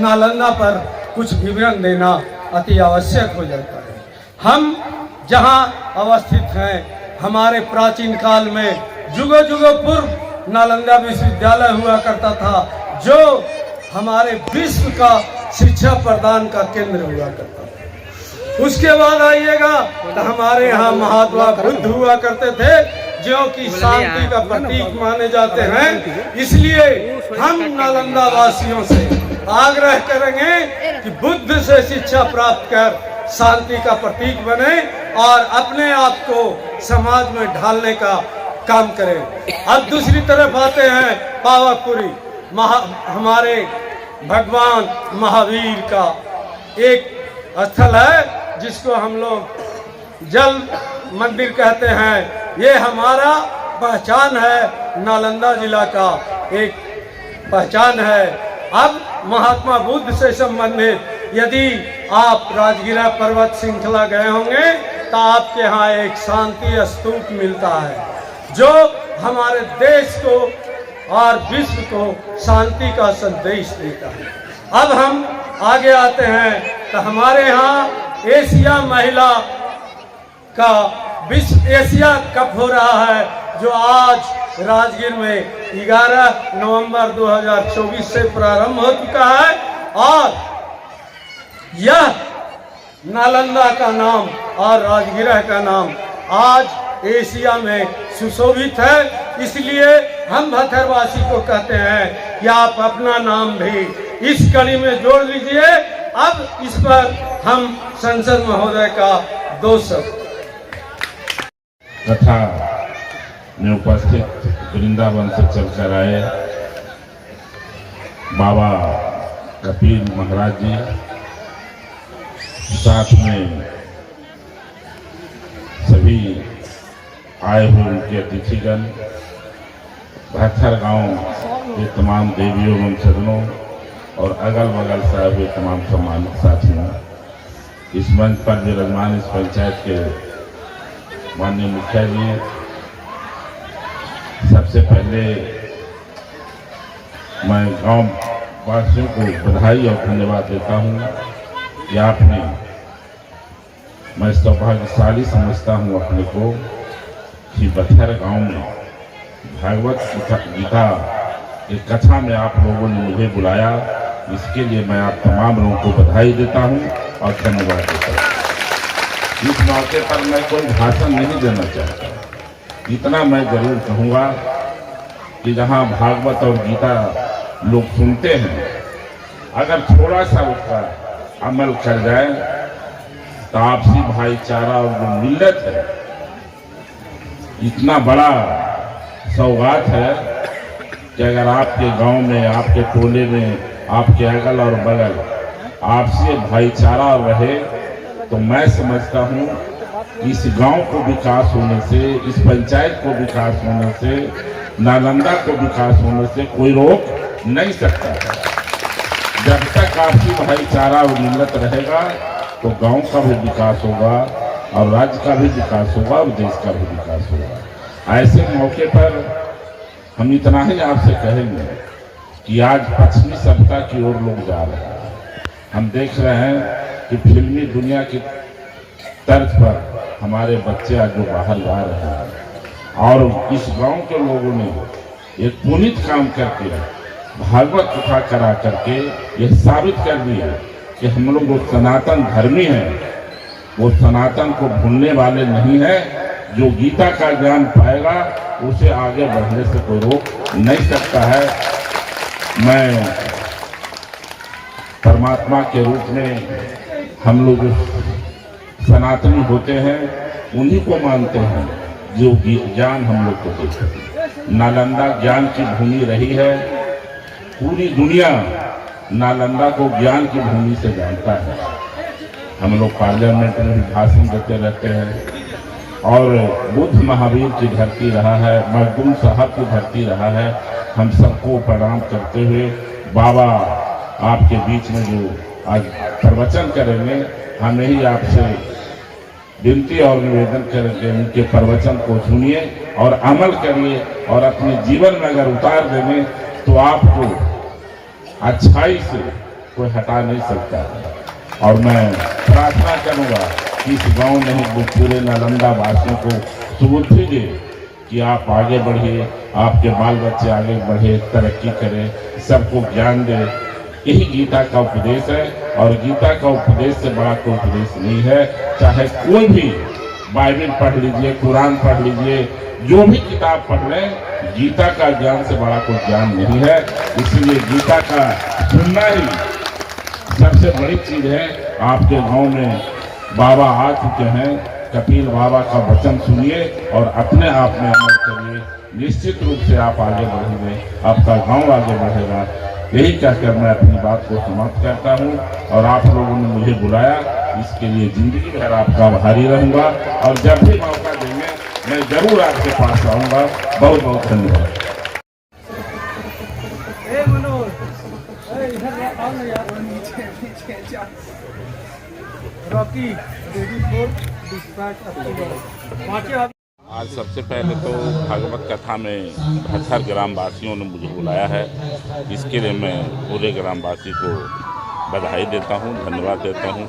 नालंदा पर कुछ विवरण देना अति आवश्यक हो जाता है। हम जहाँ अवस्थित हैं, हमारे प्राचीन काल में जुगों जुगों पूर्व नालंदा विश्वविद्यालय हुआ करता था, जो हमारे विश्व का शिक्षा प्रदान का केंद्र हुआ करता था। उसके बाद आइएगा तो हमारे यहाँ महात्मा बुद्ध हुआ करते थे, जो कि शांति का प्रतीक माने जाते हैं। इसलिए हम नालंदा वासियों से आग्रह करेंगे कि बुद्ध से शिक्षा प्राप्त कर शांति का प्रतीक बने और अपने आप को समाज में ढालने का काम करें। अब दूसरी तरफ आते हैं पावापुरी, हमारे भगवान महावीर का एक स्थल है, जिसको हम लोग जल मंदिर कहते हैं। ये हमारा पहचान है, नालंदा जिला का एक पहचान है। अब महात्मा बुद्ध से संबंधित यदि आप राजगिरा पर्वत श्रृंखला गए होंगे तो आपके यहाँ एक शांति स्तूप मिलता है, जो हमारे देश को और विश्व को शांति का संदेश देता है। अब हम आगे आते हैं तो हमारे यहाँ एशिया महिला का विश्व एशिया कप हो रहा है, जो आज राजगीर में 11 नवंबर 2024 से प्रारंभ हो चुका है। और यह नालंदा का नाम और राजगिरा का नाम आज एशिया में सुशोभित है। इसलिए हम भथरवासी को कहते हैं कि आप अपना नाम भी इस कड़ी में जोड़ लीजिए। अब इस पर हम संसद महोदय का 2 शब्द। कथा में उपस्थित वृंदावन से चलकर आए बाबा कपिल महाराज जी, साथ में सभी आए हुए उनके अतिथिगण, भथर गांव के तमाम देवियों एवं सदनों और अगल बगल से आए हुए तमाम सम्मानित साथियों, इस मंच पर विराजमान इस पंचायत के माननीय मुखिया जी, सबसे पहले मैं गांव वासियों को बधाई और धन्यवाद देता हूं कि आपने, मैं सौभाग्यशाली समझता हूं अपने को कि बथर गांव में भागवत गीता एक कथा में आप लोगों ने मुझे बुलाया। इसके लिए मैं आप तमाम लोगों को बधाई देता हूं और धन्यवाद देता हूं। इस मौके पर मैं कोई भाषण नहीं देना चाहता, इतना मैं जरूर कहूँगा कि जहाँ भागवत और गीता लोग सुनते हैं, अगर थोड़ा सा उसका अमल कर जाए तो आपसी भाईचारा और जो मिल्लत है, इतना बड़ा सौगात है कि अगर आपके गांव में, आपके टोले में, आपके अगल और बगल आपसी भाईचारा रहे, तो मैं समझता हूँ इस गांव को विकास होने से, इस पंचायत को विकास होने से, नालंदा को विकास होने से कोई रोक नहीं सकता। जब तक आपसी भाईचारा और मिल्लत रहेगा तो गांव का भी विकास होगा और राज्य का भी विकास होगा और देश का भी विकास होगा। ऐसे मौके पर हम इतना ही आपसे कहेंगे कि आज पश्चिमी सभ्यता की ओर लोग जा रहे हैं। हम देख रहे हैं कि फिल्मी दुनिया की तर्ज पर हमारे बच्चे आज जो बाहर जा रहे हैं, और इस गांव के लोगों ने एक पुनीत काम करके भागवत कथा करा करके यह साबित कर दिया कि हम लोग वो सनातन धर्मी हैं, वो सनातन को भूलने वाले नहीं है। जो गीता का ज्ञान पाएगा उसे आगे बढ़ने से कोई रोक नहीं सकता है। मैं परमात्मा के रूप में, हम लोग सनातनी होते हैं, उन्हीं को मानते हैं जो ज्ञान हम लोग को देते हैं। नालंदा ज्ञान की भूमि रही है, पूरी दुनिया नालंदा को ज्ञान की भूमि से जानता है। हम लोग पार्लियामेंट में भी भाषण देते रहते हैं, और बुद्ध महावीर की धरती रहा है, मखदूम साहब की धरती रहा है। हम सबको प्रणाम करते हुए बाबा आपके बीच में जो आज प्रवचन करेंगे, हमें ही आपसे विनती और निवेदन करेंगे, उनके प्रवचन को सुनिए और अमल करिए, और अपने जीवन में अगर उतार देंगे तो आपको अच्छाई से कोई हटा नहीं सकता है। और मैं प्रार्थना करूँगा कि इस गांव में पूरे नालंदा वासियों को सुबुद्धि दे कि आप आगे बढ़िए, आपके बाल बच्चे आगे बढ़े, तरक्की करें, सबको ज्ञान दे। यही गीता का उपदेश है और गीता का उपदेश से बड़ा कोई उपदेश नहीं है। चाहे कोई भी बाइबल पढ़ लीजिए, कुरान पढ़ लीजिए, जो भी किताब पढ़ लें, गीता का ज्ञान से बड़ा कोई ज्ञान नहीं है। इसलिए गीता का सुनना ही सबसे बड़ी चीज है। आपके गांव में बाबा आ चुके हैं, कपिल बाबा का वचन सुनिए और अपने आप में अमल करिए। निश्चित रूप से आप आगे बढ़ेंगे, आपका गांव आगे बढ़ेगा। यही कहकर मैं अपनी बात को समाप्त करता हूं और आप लोगों ने मुझे बुलाया, इसके लिए जिंदगी भर आपका आभारी रहूंगा और जब भी मौका देंगे मैं जरूर आपके पास आऊंगा। बहुत बहुत धन्यवाद। आज सबसे पहले तो भागवत कथा में 72 ग्रामवासियों ने मुझे बुलाया है, इसके लिए मैं पूरे ग्रामवासी को बधाई देता हूं, धन्यवाद देता हूं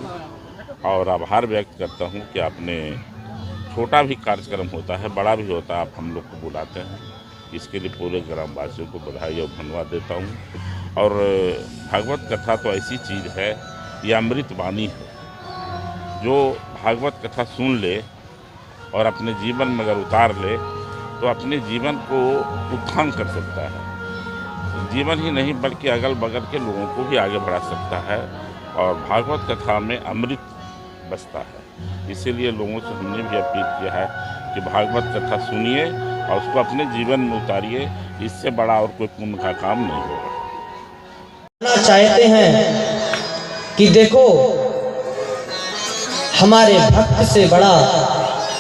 और आभार व्यक्त करता हूं कि आपने छोटा भी कार्यक्रम होता है, बड़ा भी होता है, आप हम लोग को बुलाते हैं। इसके लिए पूरे ग्रामवासियों को बधाई और धन्यवाद देता हूं। और भागवत कथा तो ऐसी चीज़ है, ये अमृत वाणी है। जो भागवत कथा सुन ले और अपने जीवन में अगर उतार ले तो अपने जीवन को उत्थान कर सकता है। जीवन ही नहीं बल्कि अगल बगल के लोगों को भी आगे बढ़ा सकता है और भागवत कथा में अमृत बसता है। इसीलिए लोगों से हमने भी अपील किया है कि भागवत कथा सुनिए और उसको अपने जीवन में उतारिए। इससे बड़ा और कोई पुण्य का काम नहीं होगा। चाहते हैं कि देखो, हमारे भक्त से बड़ा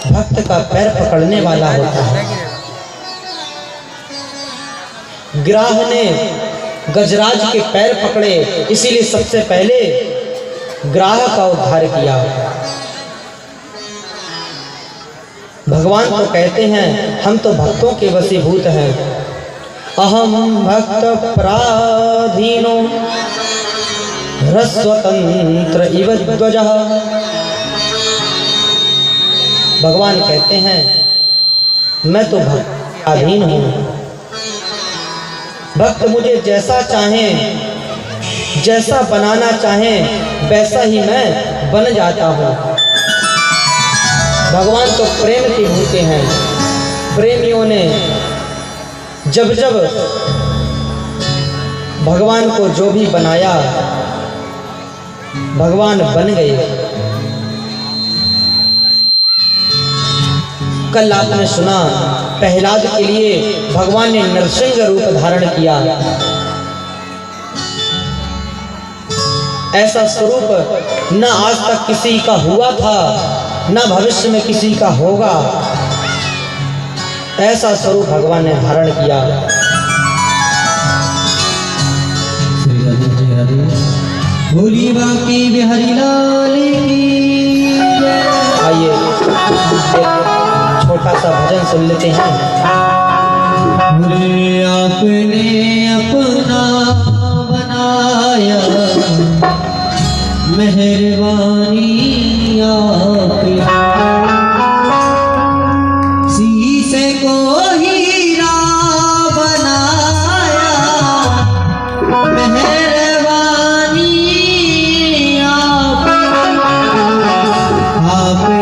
भक्त का पैर पकड़ने वाला होता है। ग्राह ने गजराज के पैर पकड़े, इसीलिए सबसे पहले ग्राह का उद्धार किया। भगवान तो कहते हैं हम तो भक्तों के वशीभूत हैं। अहम भक्त पराधीनो ह्रस्वतंत्र इव ध्वजः। भगवान कहते हैं मैं तो भक्त के अधीन हूँ। भक्त मुझे जैसा चाहें, जैसा बनाना चाहें, वैसा ही मैं बन जाता हूँ। भगवान तो प्रेम के भूते हैं। प्रेमियों ने जब जब भगवान को जो भी बनाया, भगवान बन गए। कल आपने सुना प्रहलाद के लिए भगवान ने नरसिंह रूप धारण किया। ऐसा स्वरूप न आज तक किसी का हुआ था, न भविष्य में किसी का होगा। ऐसा स्वरूप भगवान ने धारण किया। भोली बाकी बिहारी लाल की। आइए छोटा सा भजन सुन लेते हैं। मुझे आपने अपना बनाया, मेहरबानी आपकी। शीशे को हीरा बनाया, मेहरबानी आपकी। आपने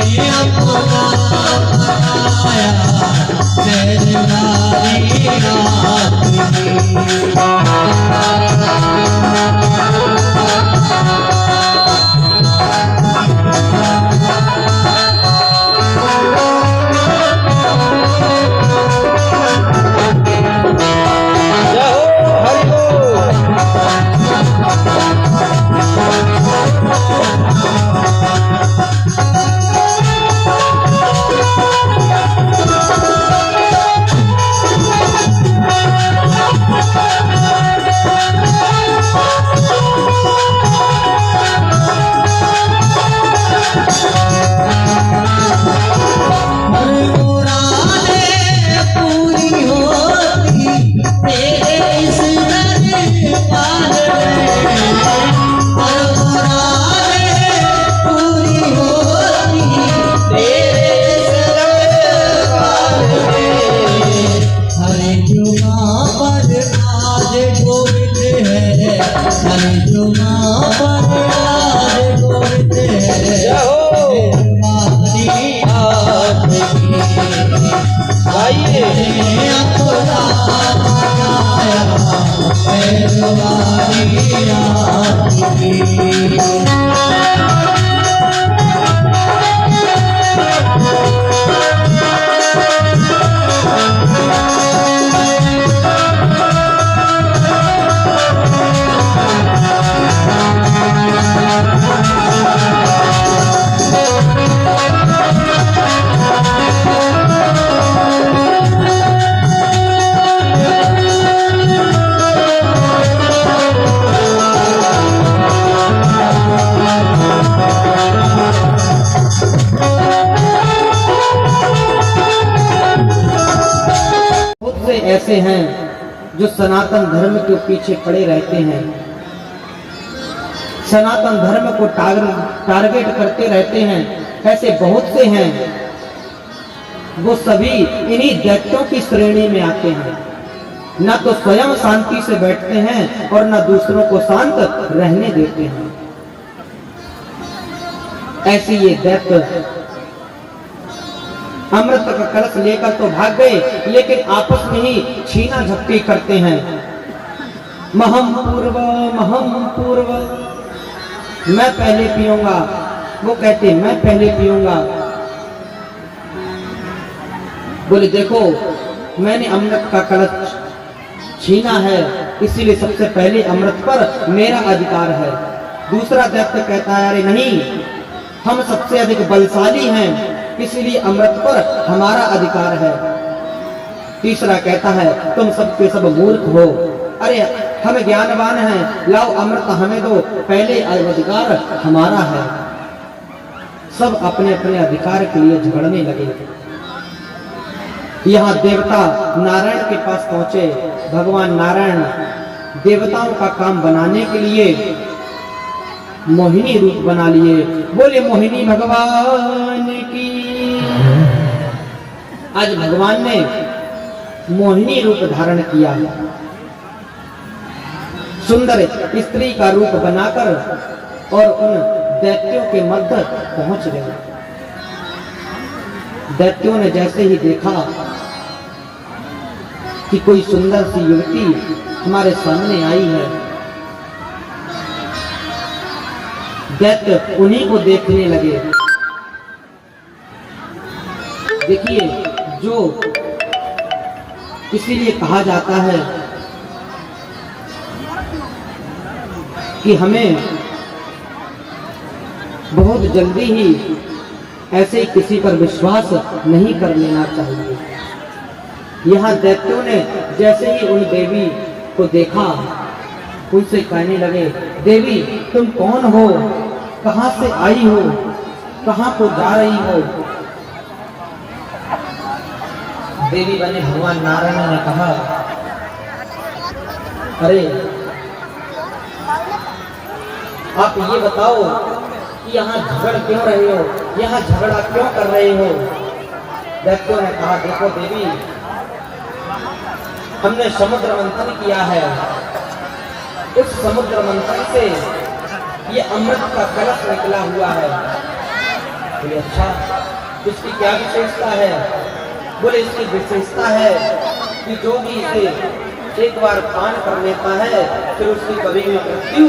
अपना बनाया मेरी रात ऐसे हैं जो सनातन धर्म के पीछे पड़े रहते हैं, सनातन धर्म को टारगेट करते रहते हैं। ऐसे बहुत से हैं, वो सभी इन्हीं दैत्यों की श्रेणी में आते हैं। न तो स्वयं शांति से बैठते हैं और न दूसरों को शांत रहने देते हैं। ऐसे ये दैत्य अमृत का कलश लेकर तो भाग गए, लेकिन आपस में ही छीना झपटी करते हैं। महम पूर्व, मैं पहले पीऊंगा। वो कहते मैं पहले पीऊंगा। बोले देखो, मैंने अमृत का कलश छीना है, इसीलिए सबसे पहले अमृत पर मेरा अधिकार है। दूसरा दैत्य कहता है अरे नहीं, हम सबसे अधिक बलशाली हैं, इसलिए अमृत पर हमारा अधिकार है। तीसरा कहता है तुम सबके सब मूर्ख हो, अरे हम ज्ञानवान हैं, लाओ अमृत हमें दो, पहले अधिकार हमारा है। सब अपने अपने अधिकार के लिए झगड़ने लगे। यहाँ देवता नारायण के पास पहुंचे। भगवान नारायण देवताओं का काम बनाने के लिए मोहिनी रूप बना लिए। बोले मोहिनी भगवान की। आज भगवान ने मोहिनी रूप धारण किया, सुंदर स्त्री का रूप बनाकर, और उन दैत्यों के मध्य पहुंच गए। दैत्यों ने जैसे ही देखा कि कोई सुंदर सी युवती हमारे सामने आई है, दैत्य उन्हीं को देखने लगे। देखिए, जो इसीलिए कहा जाता है कि हमें बहुत जल्दी ही ऐसे किसी पर विश्वास नहीं कर लेना चाहिए। यहाँ दैत्यों ने जैसे ही उन देवी को देखा, उनसे कहने लगे देवी तुम कौन हो, कहां से आई हो, कहां को जा रही हो। देवी बने भगवान नारायण ने कहा अरे आप ये बताओ कि यहाँ झगड़ क्यों रहे हो, यहाँ झगड़ा क्यों कर रहे हो। दैत्यों ने कहा देखो देवी, हमने समुद्र मंथन किया है, उस समुद्र मंथन से ये अमृत का कलश निकला हुआ है। बोले अच्छा, इसकी क्या विशेषता है? बोले इसकी विशेषता है कि जो भी इसे एक बार पान कर लेता है फिर उसकी कभी भी मृत्यु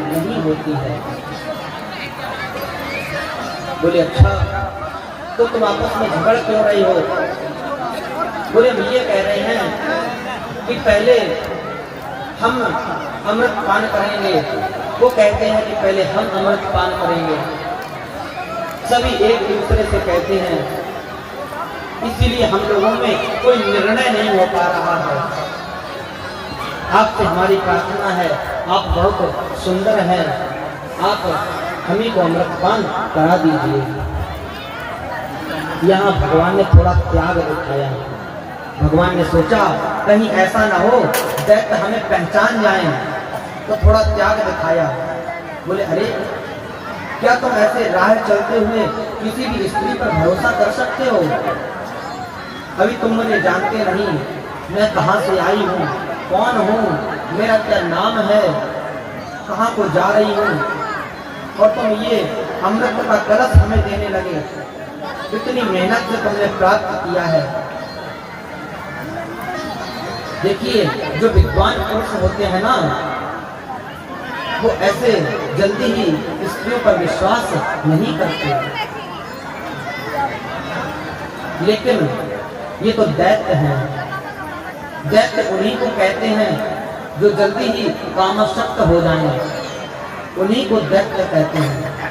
नहीं होती है। बोले अच्छा, तो तुम आपस में झगड़ क्यों रही हो? बोले हम ये कह रहे हैं कि पहले हम अमृत पान करेंगे, वो कहते हैं कि पहले हम अमृत पान करेंगे। सभी एक दूसरे से कहते हैं, इसीलिए हम लोगों में कोई निर्णय नहीं हो पा रहा है। आपसे हमारी प्रार्थना है, आप बहुत सुंदर हैं, आप हमें को अमृतपान करा दीजिए। यहाँ भगवान ने थोड़ा त्याग दिखाया। भगवान ने सोचा कहीं ऐसा ना हो दैत्य हमें पहचान जाए, तो थोड़ा त्याग दिखाया। बोले अरे, क्या तुम ऐसे राह चलते हुए किसी भी स्त्री पर भरोसा कर सकते हो? अभी तुम मुझे जानते नहीं, मैं कहाँ से आई हूँ, कौन हूँ, मेरा क्या नाम है, कहाँ को जा रही हूँ, और तुम ये अमृत का कलश हमें देने लगे। इतनी मेहनत से तुमने प्राप्त किया है। देखिए, जो विद्वान पुरुष होते हैं ना, वो ऐसे जल्दी ही स्त्रियों पर विश्वास नहीं करते। लेकिन ये तो दैत्य हैं। दैत्य उन्हीं को कहते हैं जो जल्दी ही कामासक्त हो जाएं, उन्हीं को दैत्य कहते हैं।